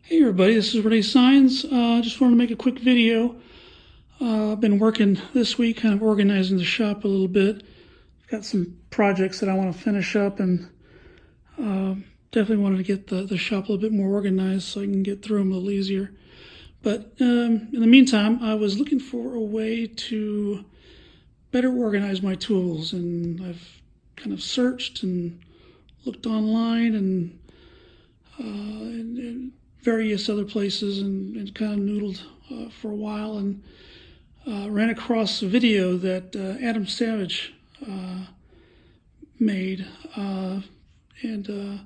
Hey everybody, this is Renee Signs. Just wanted to make a quick video. I've been working this week, kind of organizing the shop a little bit. I've got some projects that I want to finish up, and definitely wanted to get the shop a little bit more organized so I can get through them a little easier. But in the meantime, I was looking for a way to better organize my tools, and I've kind of searched and looked online and various other places and kind of noodled for a while, and ran across a video that Adam Savage made, and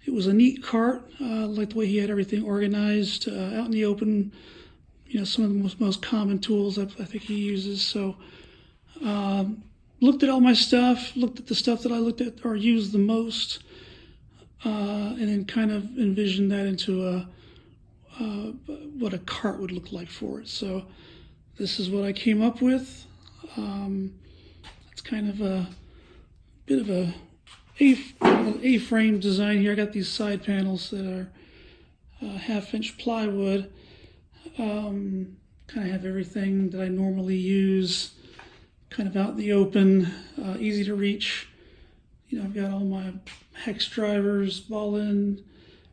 it was a neat cart. I liked the way he had everything organized out in the open. You know, some of the most common tools I think he uses. So looked at all my stuff, looked at the stuff that I looked at or used the most, and then kind of envisioned that into what a cart would look like for it. So this is what I came up with. It's kind of a bit of an A-frame design here. I got these side panels that are 1/2-inch plywood. Kind of have everything that I normally use kind of out in the open, easy to reach. You know, I've got all my hex drivers, ball end,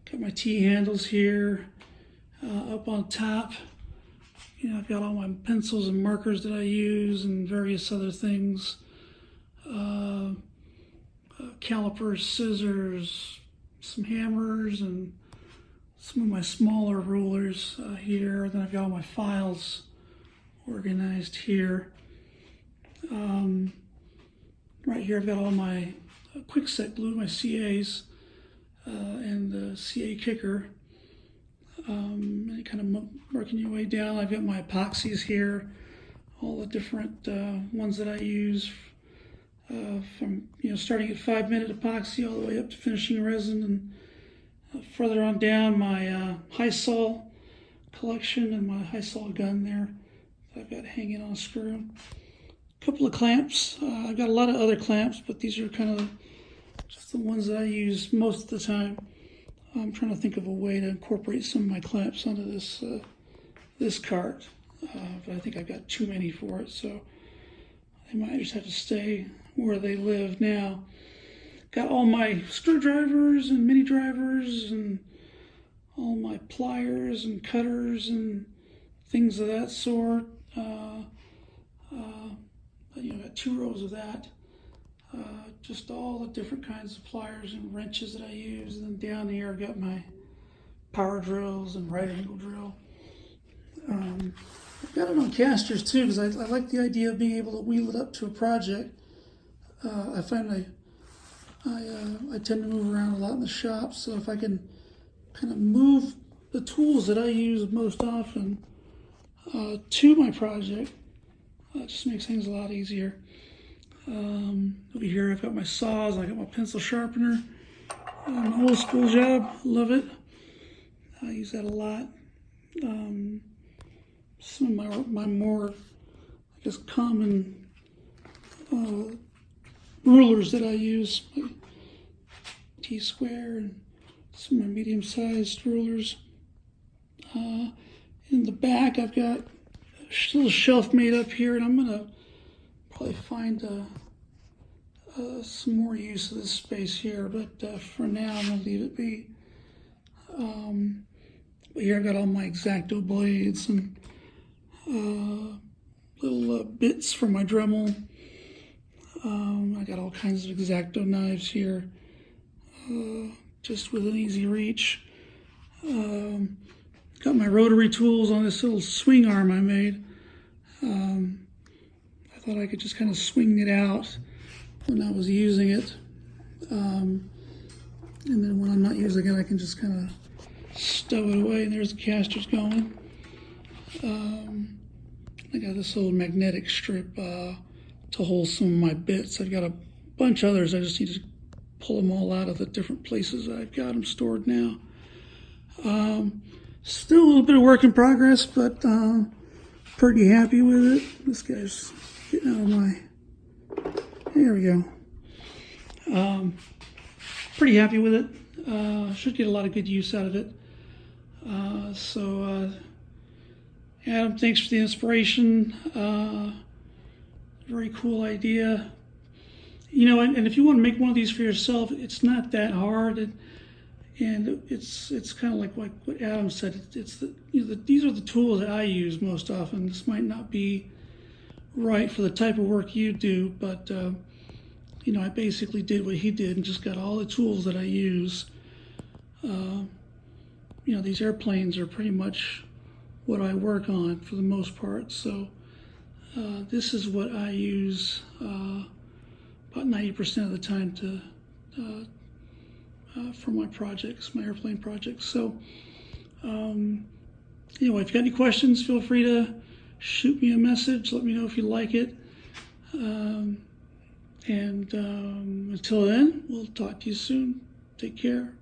got my T-handles here, up on top. You know, I've got all my pencils and markers that I use and various other things. Calipers, scissors, some hammers, and some of my smaller rulers here. Then I've got all my files organized here. Right here I've got all my quickset glue, my CAs, and the CA kicker. And kind of working your way down. I've got my epoxies here, all the different ones that I use, from starting at 5-minute epoxy all the way up to finishing resin, and further on down my Hysol collection and my Hysol gun there that I've got hanging on a screw. A couple of clamps. I've got a lot of other clamps, but these are kind of just the ones that I use most of the time. I'm trying to think of a way to incorporate some of my clamps onto this cart, but I think I've got too many for it, so they might just have to stay where they live now. Got all my screwdrivers and mini drivers and all my pliers and cutters and things of that sort. Got 2 rows of that. Just all the different kinds of pliers and wrenches that I use. And then down here I've got my power drills and right angle drill. I've got it on casters too, because I like the idea of being able to wheel it up to a project. I find I tend to move around a lot in the shop, so if I can kind of move the tools that I use most often to my project, it just makes things a lot easier. Over here I've got my saws, and I got my pencil sharpener. An old school job, love it. I use that a lot. Some of my more, I guess, common rulers that I use, my T-square and some of my medium-sized rulers. In the back I've got a little shelf made up here, and I'm gonna probably find some more use of this space here, but for now I'm gonna leave it be. But here I've got all my X-Acto blades and little bits for my Dremel. I got all kinds of X-Acto knives here, just with an easy reach. Got my rotary tools on this little swing arm I made. I thought I could just kind of swing it out when I was using it. And then when I'm not using it, I can just kind of stow it away, and there's the casters going. I got this little magnetic strip to hold some of my bits. I've got a bunch of others. I just need to pull them all out of the different places I've got them stored now. Still a little bit of work in progress, but pretty happy with it. This guy's getting out of my... There we go. Pretty happy with it. Should get a lot of good use out of it. Adam, thanks for the inspiration. Very cool idea. You know, and if you want to make one of these for yourself, it's not that hard. And it's kind of like what Adam said. It's these are the tools that I use most often. This might not be right for the type of work you do, but you know, I basically did what he did and just got all the tools that I use. You know, these airplanes are pretty much what I work on for the most part. So this is what I use about 90% of the time for my projects, my airplane projects. So anyway, if you got any questions, feel free to shoot me a message. Let me know if you like it. Until then, we'll talk to you soon. Take care.